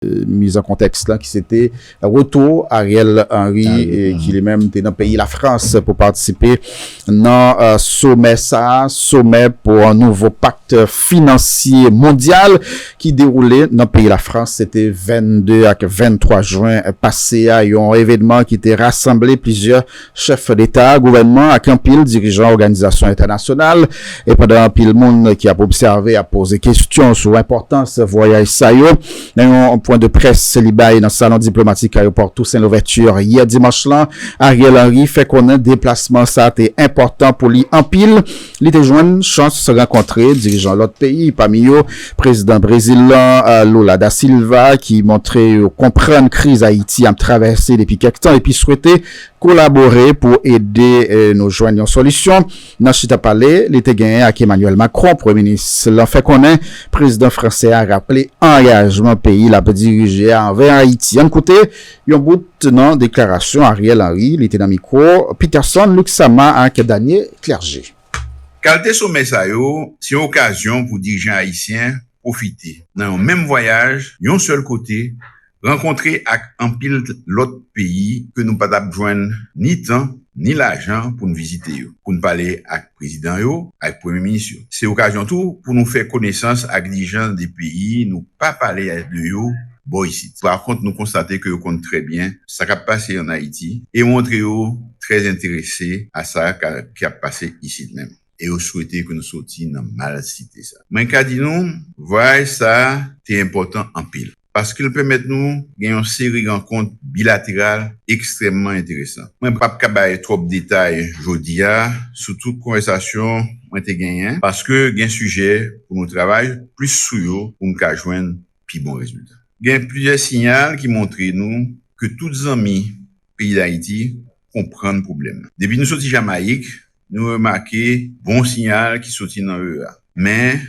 mise en contexte là qui c'était retour Ariel Henry qui lui-même était dans le pays la France pour participer dans sommet pour un nouveau pacte financier mondial qui déroulait dans le pays la France. C'était 22 à 23 juin passé à un événement qui était rassemblé plusieurs chefs d'État, gouvernement, à un pile dirigeants organisations internationales et pendant un pile monde qui a observé, a posé questions sur l'importance voyage ça yo dans un point de presse libaye dans le salon diplomatique aéroport Toussaint Louverture hier dimanche là. Ariel Henry fait connaître déplacement ça était important pour lui en pile. Il était joindre chance de se rencontrer dirigeant l'autre pays parmi eux président brésilien Lula da Silva qui montrait comprendre crise Haïti a traversé depuis quelque temps et puis souhaitait collaborer pour aider nous joindre une solution. Dans chita parler, il était gagné avec Emmanuel Macron, premier ministre. L'en fait connaît, président français a rappelé engagement pays la diriger envers Haïti. En côté, il y a un bout de déclaration Ariel Henry, il était dans le micro, Peterson, Luc Sama, avec Daniel Clerget. Qualité sommet ça yo, c'est une occasion pour dirigeants haïtiens profiter. Dans un même voyage, d'un seul côté, rencontrer avec un pile l'autre pays que nous pas joindre ni temps ni l'argent pour nous visiter yo, pour nous parler avec président yo, avec premier ministre. C'est occasion tout pour nous faire connaissance avec les gens des pays, nous pas parler de yo bon ici. Par contre, nous constater que yo compte très bien ça qui a passé en Haïti et montrer yo très intéressé à ça qui a passé ici même. Et au souhaiter que nous sortions dans mal cité ça. Mais qu'a dit nous, voyez ça, c'est important en pile. Parce qu'il permet nous gagner une série de rencontres bilatérales extrêmement intéressantes. Moi, pas capable trop de détails aujourd'hui, sur toute conversation, moi, t'ai gagné, parce que il y a un sujet pour nous travailler plus sur pour nous joindre plus bon résultat. Il y a plusieurs signaux qui montrent nous que tous les amis pays d'Haïti comprennent le problème. Depuis nous sortis Jamaïque, nous remarquons bon signal qui sortit dans l'EA. Mais,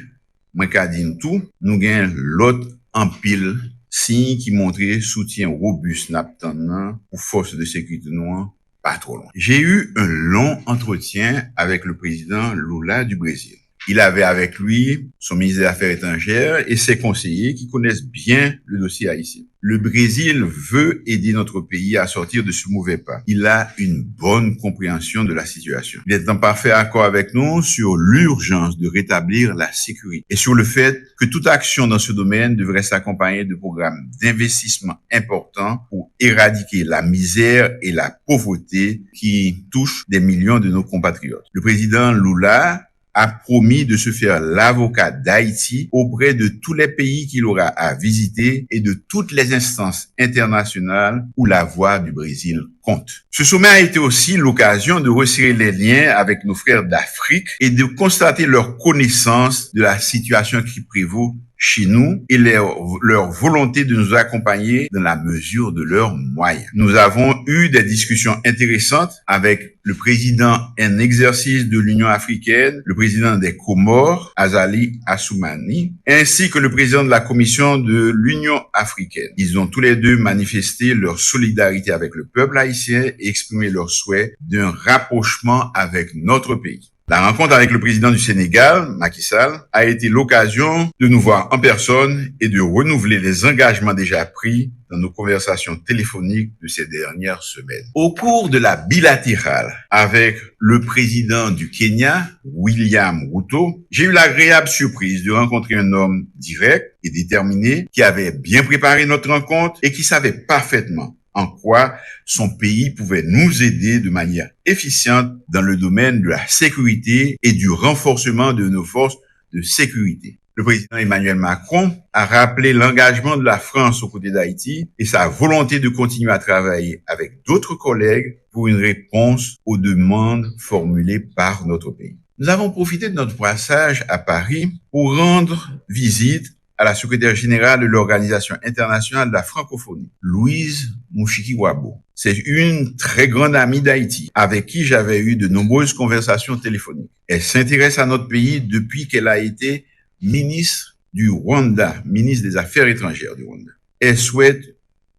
moi, qu'a dit tout, nous gagnons l'autre en pile signe qui montrait soutien robuste n'attendant pour force de sécurité noire pas trop long. J'ai eu un long entretien avec le président Lula du Brésil. Il avait avec lui son ministre des Affaires étrangères et ses conseillers qui connaissent bien le dossier haïtien. Le Brésil veut aider notre pays à sortir de ce mauvais pas. Il a une bonne compréhension de la situation. Il est en parfait accord avec nous sur l'urgence de rétablir la sécurité et sur le fait que toute action dans ce domaine devrait s'accompagner de programmes d'investissement importants pour éradiquer la misère et la pauvreté qui touchent des millions de nos compatriotes. Le président Lula a promis de se faire l'avocat d'Haïti auprès de tous les pays qu'il aura à visiter et de toutes les instances internationales où la voix du Brésil compte. Ce sommet a été aussi l'occasion de resserrer les liens avec nos frères d'Afrique et de constater leur connaissance de la situation qui prévaut chez nous et leur volonté de nous accompagner dans la mesure de leurs moyens. Nous avons eu des discussions intéressantes avec le président en exercice de l'Union africaine, le président des Comores, Azali Assoumani, ainsi que le président de la Commission de l'Union africaine. Ils ont tous les deux manifesté leur solidarité avec le peuple haïtien et exprimé leur souhait d'un rapprochement avec notre pays. La rencontre avec le président du Sénégal, Macky Sall, a été l'occasion de nous voir en personne et de renouveler les engagements déjà pris dans nos conversations téléphoniques de ces dernières semaines. Au cours de la bilatérale avec le président du Kenya, William Ruto, j'ai eu l'agréable surprise de rencontrer un homme direct et déterminé qui avait bien préparé notre rencontre et qui savait parfaitement en quoi son pays pouvait nous aider de manière efficiente dans le domaine de la sécurité et du renforcement de nos forces de sécurité. Le président Emmanuel Macron a rappelé l'engagement de la France aux côtés d'Haïti et sa volonté de continuer à travailler avec d'autres collègues pour une réponse aux demandes formulées par notre pays. Nous avons profité de notre passage à Paris pour rendre visite à la secrétaire générale de l'Organisation internationale de la francophonie, Louise Mouchiki-Wabo. C'est une très grande amie d'Haïti, avec qui j'avais eu de nombreuses conversations téléphoniques. Elle s'intéresse à notre pays depuis qu'elle a été ministre du Rwanda, ministre des Affaires étrangères du Rwanda. Elle souhaite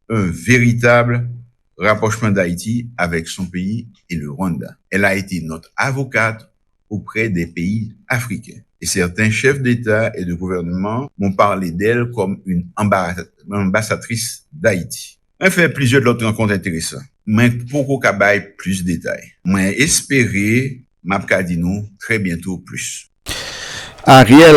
un véritable rapprochement d'Haïti avec son pays et le Rwanda. Elle a été notre avocate auprès des pays africains. et certains chefs d'État et de gouvernement m'ont parlé d'elle comme une ambassadrice d'Haïti. On fait plusieurs autres rencontres intéressantes, mais pour qu'on cabaye plus de détails. Moi, espérer, m'a dit nous très bientôt plus. Ariel